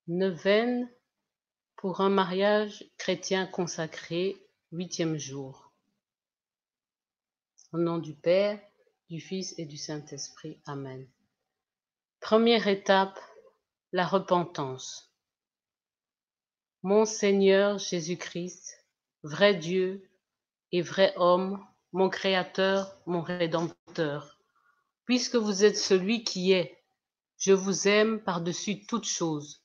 Neuvaine pour un mariage chrétien consacré, 8e jour. Au nom du Père, du Fils et du Saint-Esprit. Amen. Première étape, la repentance. Mon Seigneur Jésus-Christ, vrai Dieu et vrai homme, mon Créateur, mon Rédempteur, puisque vous êtes celui qui est, je vous aime par-dessus toute chose.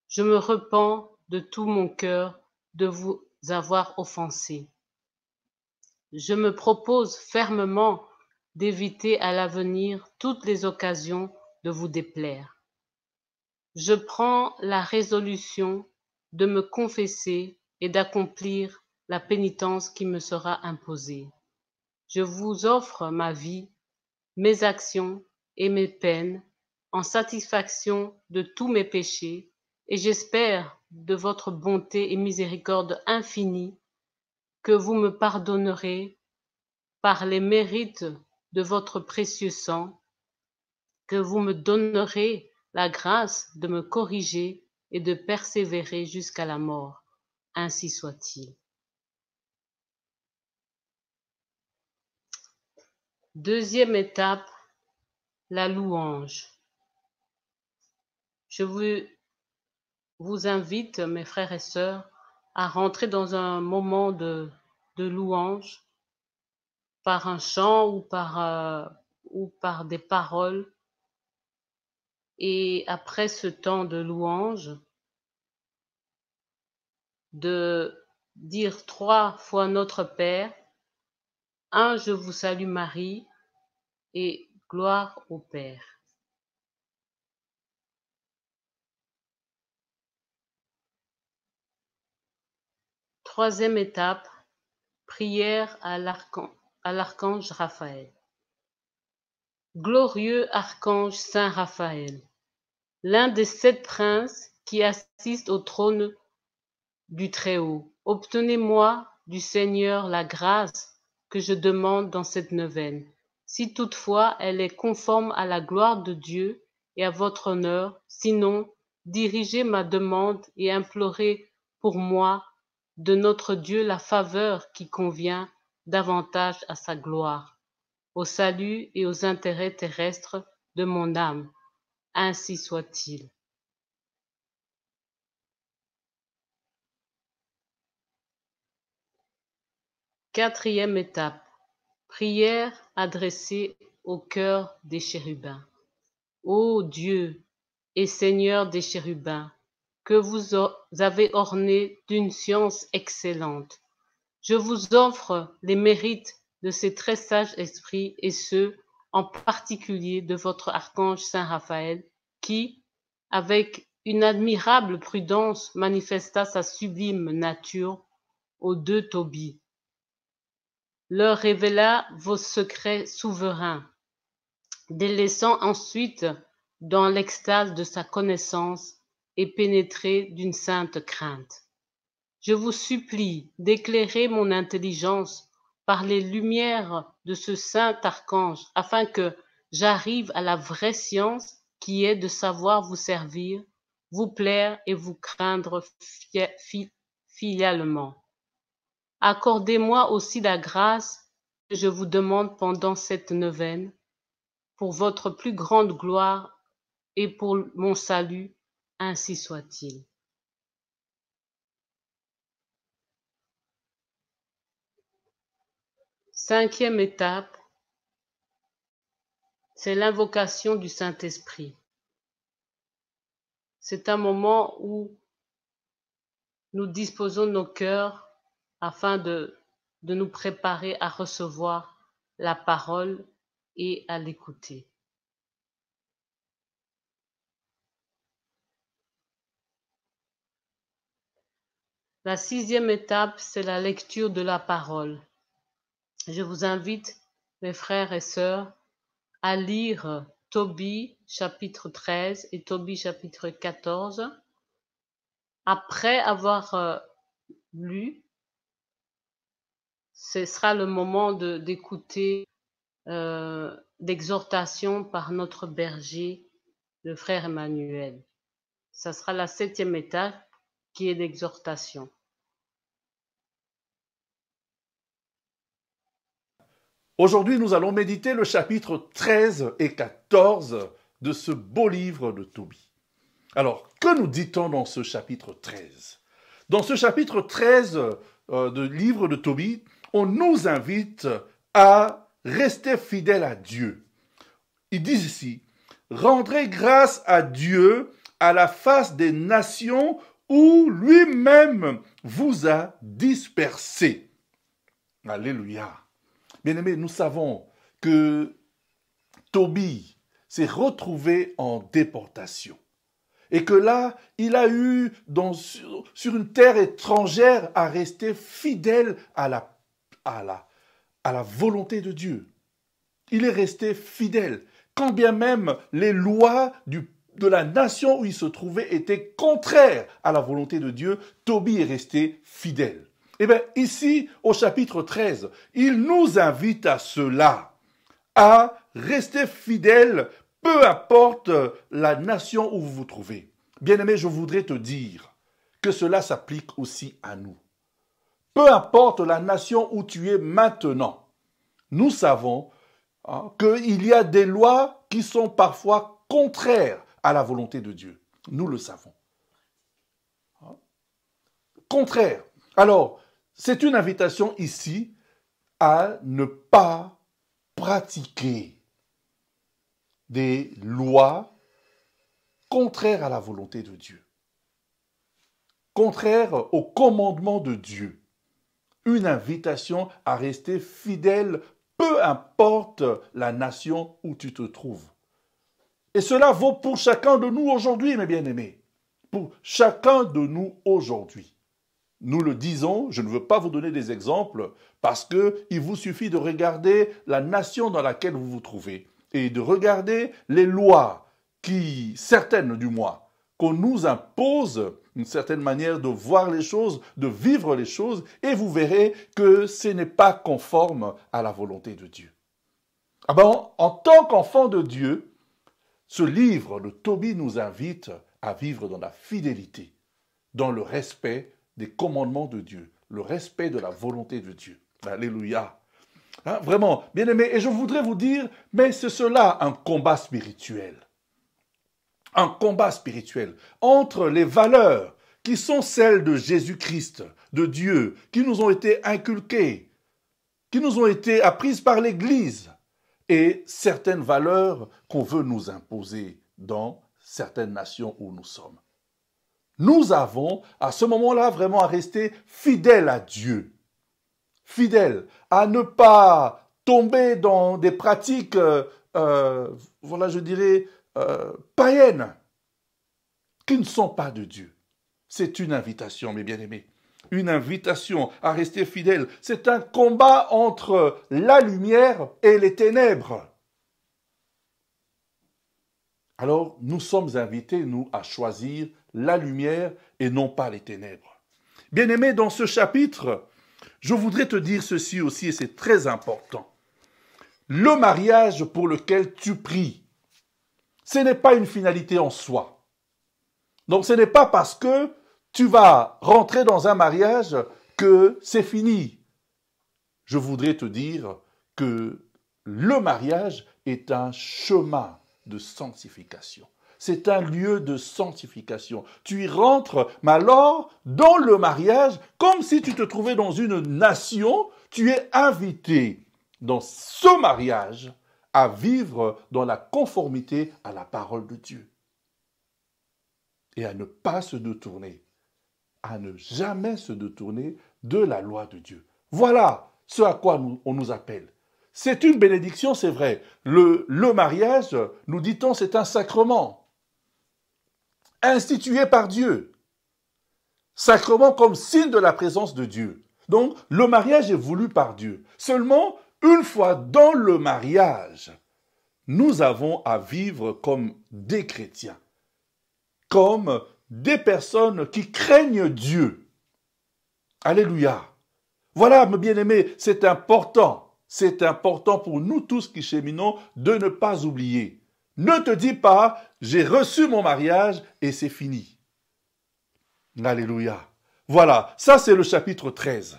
Je me repens de tout mon cœur de vous avoir offensé. Je me propose fermement d'éviter à l'avenir toutes les occasions de vous déplaire. Je prends la résolution de me confesser et d'accomplir la pénitence qui me sera imposée. Je vous offre ma vie, mes actions et mes peines en satisfaction de tous mes péchés, et j'espère de votre bonté et miséricorde infinie que vous me pardonnerez par les mérites de votre précieux sang, que vous me donnerez la grâce de me corriger et de persévérer jusqu'à la mort. Ainsi soit-il. Deuxième étape, la louange. Je vous invite, mes frères et sœurs, à rentrer dans un moment de louange par un chant ou par des paroles. Et après ce temps de louange, de dire 3 fois Notre Père, 1 Je vous salue Marie et gloire au Père. Troisième étape, prière à l'archange Raphaël. Glorieux archange Saint Raphaël, l'un des 7 princes qui assistent au trône du Très-Haut, obtenez-moi du Seigneur la grâce que je demande dans cette neuvaine, si toutefois elle est conforme à la gloire de Dieu et à votre honneur, sinon, dirigez ma demande et implorez pour moi de notre Dieu la faveur qui convient davantage à sa gloire, au salut et aux intérêts terrestres de mon âme. Ainsi soit-il. Quatrième étape, prière adressée au cœur des chérubins. Ô Dieu et Seigneur des chérubins, que vous avez orné d'une science excellente, je vous offre les mérites de ces très sages esprits et ceux, en particulier, de votre archange Saint Raphaël, qui, avec une admirable prudence, manifesta sa sublime nature aux 2 Tobie, leur révéla vos secrets souverains, délaissant ensuite dans l'extase de sa connaissance et pénétré d'une sainte crainte. Je vous supplie d'éclairer mon intelligence par les lumières de ce saint archange, afin que j'arrive à la vraie science qui est de savoir vous servir, vous plaire et vous craindre filialement. Accordez-moi aussi la grâce que je vous demande pendant cette neuvaine, pour votre plus grande gloire et pour mon salut, ainsi soit-il. Cinquième étape, c'est l'invocation du Saint-Esprit. C'est un moment où nous disposons nos cœurs afin de nous préparer à recevoir la parole et à l'écouter. La 6e étape, c'est la lecture de la parole. Je vous invite, mes frères et sœurs, à lire Tobie chapitre 13 et Tobie chapitre 14. Après avoir lu, ce sera le moment d'écouter l'exhortation par notre berger, le frère Emmanuel. Ça sera la 7e étape qui est l'exhortation. Aujourd'hui, nous allons méditer le chapitre 13 et 14 de ce beau livre de Tobie. Alors, que nous dit-on dans ce chapitre 13? Dans ce chapitre 13 de livre de Tobie, on nous invite à rester fidèles à Dieu. Ils disent ici, « Rendrez grâce à Dieu à la face des nations où lui-même vous a dispersés. » Alléluia. Bien-aimés, nous savons que Tobie s'est retrouvé en déportation. Et que là, il a eu sur une terre étrangère à rester fidèle à la volonté de Dieu. Il est resté fidèle, quand bien même les lois de la nation où il se trouvait étaient contraires à la volonté de Dieu, Tobie est resté fidèle. Eh bien, ici, au chapitre 13, il nous invite à cela, à rester fidèle, peu importe la nation où vous vous trouvez. Bien-aimé, je voudrais te dire que cela s'applique aussi à nous. Peu importe la nation où tu es maintenant, nous savons qu'il y a des lois qui sont parfois contraires à la volonté de Dieu. Nous le savons. Contraire. Alors, c'est une invitation ici à ne pas pratiquer des lois contraires à la volonté de Dieu, contraires au commandement de Dieu. Une invitation à rester fidèle, peu importe la nation où tu te trouves. Et cela vaut pour chacun de nous aujourd'hui, mes bien-aimés. Pour chacun de nous aujourd'hui. Nous le disons, je ne veux pas vous donner des exemples parce qu'il vous suffit de regarder la nation dans laquelle vous vous trouvez et de regarder les lois certaines du moins, qu'on nous impose une certaine manière de voir les choses, de vivre les choses, et vous verrez que ce n'est pas conforme à la volonté de Dieu. En tant qu'enfant de Dieu, ce livre de Tobie nous invite à vivre dans la fidélité, dans le respect des commandements de Dieu, le respect de la volonté de Dieu. Alléluia. Vraiment, bien-aimés, et je voudrais vous dire, mais c'est cela un combat spirituel. Un combat spirituel entre les valeurs qui sont celles de Jésus-Christ, de Dieu, qui nous ont été inculquées, qui nous ont été apprises par l'Église, et certaines valeurs qu'on veut nous imposer dans certaines nations où nous sommes. Nous avons, à ce moment-là, vraiment à rester fidèles à Dieu. Fidèles à ne pas tomber dans des pratiques, païennes, qui ne sont pas de Dieu. C'est une invitation, mes bien-aimés. Une invitation à rester fidèles. C'est un combat entre la lumière et les ténèbres. Alors, nous sommes invités, nous, à choisir la lumière et non pas les ténèbres. Bien-aimé, dans ce chapitre, je voudrais te dire ceci aussi, et c'est très important. Le mariage pour lequel tu pries, ce n'est pas une finalité en soi. Donc, ce n'est pas parce que tu vas rentrer dans un mariage que c'est fini. Je voudrais te dire que le mariage est un chemin de sanctification. C'est un lieu de sanctification. Tu y rentres, mais alors, dans le mariage, comme si tu te trouvais dans une nation, tu es invité dans ce mariage à vivre dans la conformité à la parole de Dieu. Et à ne pas se détourner, à ne jamais se détourner de la loi de Dieu. Voilà ce à quoi on nous appelle. C'est une bénédiction, c'est vrai. Le mariage, nous dit-on, c'est un sacrement institué par Dieu. Sacrement comme signe de la présence de Dieu. Donc, le mariage est voulu par Dieu. Seulement, une fois dans le mariage, nous avons à vivre comme des chrétiens, comme des personnes qui craignent Dieu. Alléluia. Voilà, mes bien-aimés, c'est important. C'est important pour nous tous qui cheminons de ne pas oublier Ne te dis pas, j'ai reçu mon mariage et c'est fini. Alléluia. Voilà, ça c'est le chapitre 13.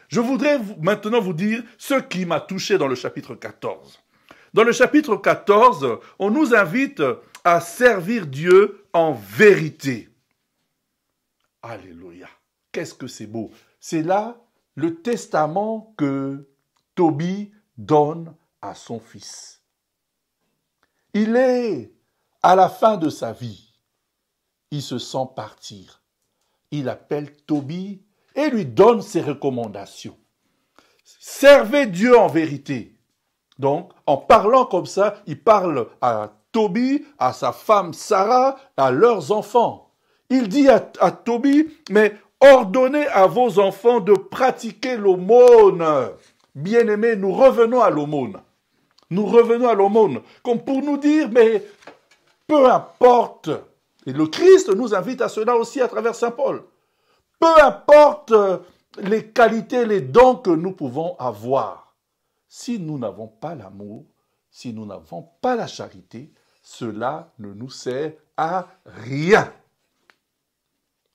Je voudrais maintenant vous dire ce qui m'a touché dans le chapitre 14. Dans le chapitre 14, on nous invite à servir Dieu en vérité. Alléluia. Qu'est-ce que c'est beau. C'est là le testament que Tobie donne à son fils. Il est à la fin de sa vie. Il se sent partir. Il appelle Tobie et lui donne ses recommandations. Servez Dieu en vérité. Donc, en parlant comme ça, il parle à Tobie, à sa femme Sarah, à leurs enfants. Il dit à Tobie, mais ordonnez à vos enfants de pratiquer l'aumône. Bien-aimés, nous revenons à l'aumône. Nous revenons à l'aumône, comme pour nous dire, mais peu importe, et le Christ nous invite à cela aussi à travers Saint Paul, peu importe les qualités, les dons que nous pouvons avoir, si nous n'avons pas l'amour, si nous n'avons pas la charité, cela ne nous sert à rien.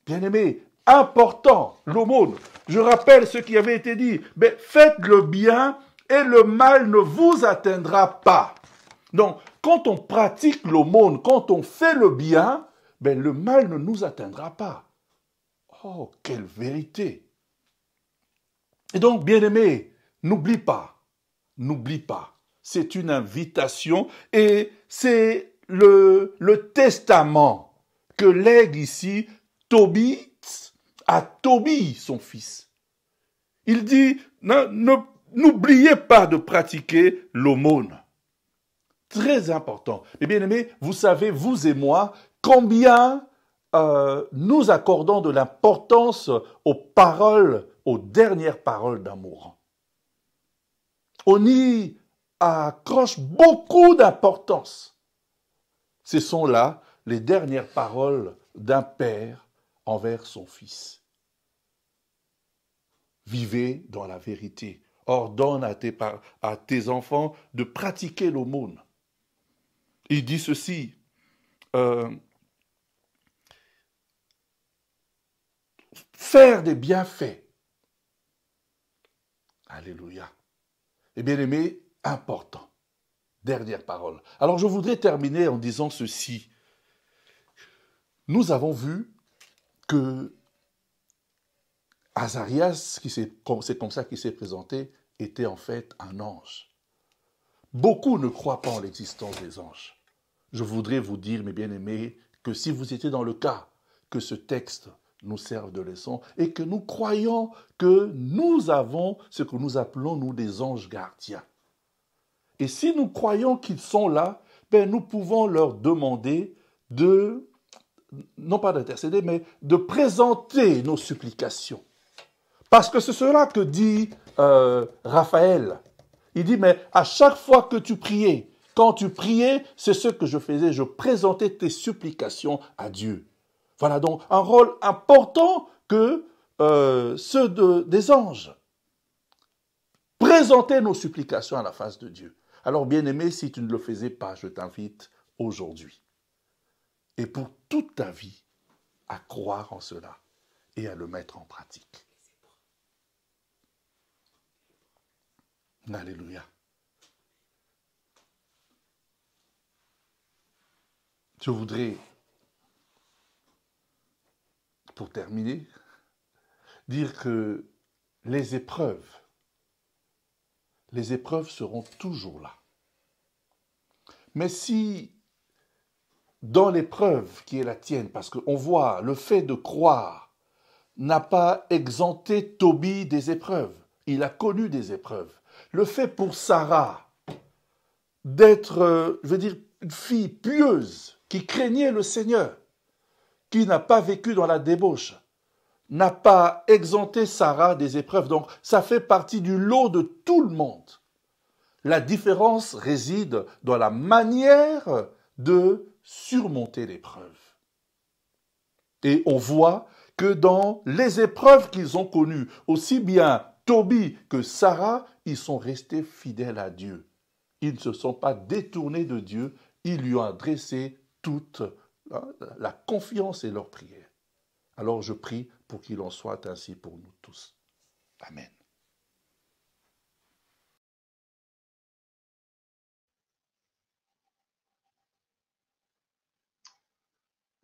Bien-aimés, important, l'aumône. Je rappelle ce qui avait été dit, mais faites le bien et le mal ne vous atteindra pas. Donc, quand on pratique l'aumône, quand on fait le bien, ben, le mal ne nous atteindra pas. Oh, quelle vérité! Et donc, bien-aimé, n'oublie pas, c'est une invitation et c'est le testament que lègue ici Tobie à Tobie, son fils. Il dit, n'oubliez pas de pratiquer l'aumône. Très important. Et bien aimé, vous savez, vous et moi, combien nous accordons de l'importance aux paroles, aux dernières paroles d'amour. On y accroche beaucoup d'importance. Ce sont là les dernières paroles d'un père envers son fils. Vivez dans la vérité. Ordonne à tes enfants de pratiquer l'aumône. Il dit ceci, faire des bienfaits. Alléluia. Et bien aimé, important. Dernière parole. Alors je voudrais terminer en disant ceci. Nous avons vu que Azarias, c'est comme ça qu'il s'est présenté, était en fait un ange. Beaucoup ne croient pas en l'existence des anges. Je voudrais vous dire, mes bien-aimés, que si vous étiez dans le cas, que ce texte nous serve de leçon et que nous croyons que nous avons ce que nous appelons, nous, des anges gardiens. Et si nous croyons qu'ils sont là, ben nous pouvons leur demander de, non pas d'intercéder, mais de présenter nos supplications. Parce que c'est cela que dit Raphaël. Il dit, mais à chaque fois que tu priais, quand tu priais, c'est ce que je faisais, je présentais tes supplications à Dieu. Voilà donc un rôle important que ceux des anges. Présenter nos supplications à la face de Dieu. Alors bien-aimé, si tu ne le faisais pas, je t'invite aujourd'hui. Et pour toute ta vie, à croire en cela et à le mettre en pratique. Alléluia. Je voudrais, pour terminer, dire que les épreuves seront toujours là. Mais si, dans l'épreuve qui est la tienne, parce qu'on voit le fait de croire n'a pas exempté Tobie des épreuves, il a connu des épreuves. Le fait pour Sarah d'être, une fille pieuse qui craignait le Seigneur, qui n'a pas vécu dans la débauche, n'a pas exempté Sarah des épreuves. Donc, ça fait partie du lot de tout le monde. La différence réside dans la manière de surmonter l'épreuve. Et on voit que dans les épreuves qu'ils ont connues, aussi bien Tobie que Sarah, ils sont restés fidèles à Dieu. Ils ne se sont pas détournés de Dieu ils lui ont adressé toute la confiance et leur prière. Alors je prie pour qu'il en soit ainsi pour nous tous. Amen.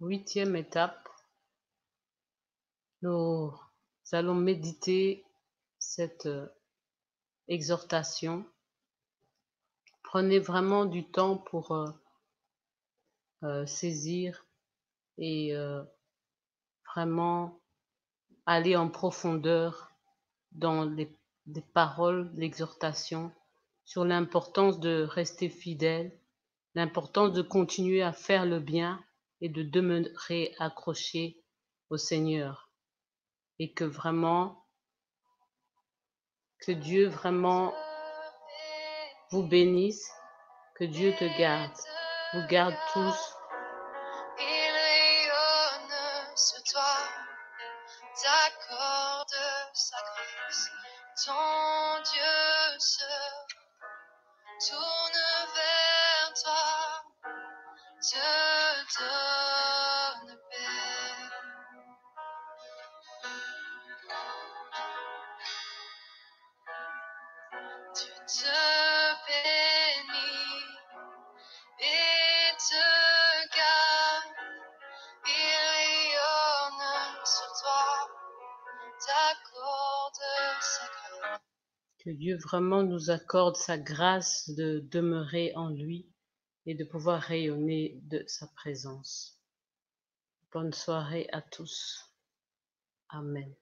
Huitième étape, nous allons méditer cette exhortation. Prenez vraiment du temps pour saisir et vraiment aller en profondeur dans les paroles, l'exhortation, sur l'importance de rester fidèle, l'importance de continuer à faire le bien et de demeurer accroché au Seigneur. Et que vraiment, que Dieu vraiment vous bénisse, que Dieu te garde, vous garde tous. Il rayonne sur toi, t'accorde sa grâce. Ton Dieu se tourne vers toi, te donne paix. Dieu te bénit et te garde. Il rayonne sur toi, t'accorde sa grâce. Que Dieu vraiment nous accorde sa grâce de demeurer en lui et de pouvoir rayonner de sa présence. Bonne soirée à tous. Amen.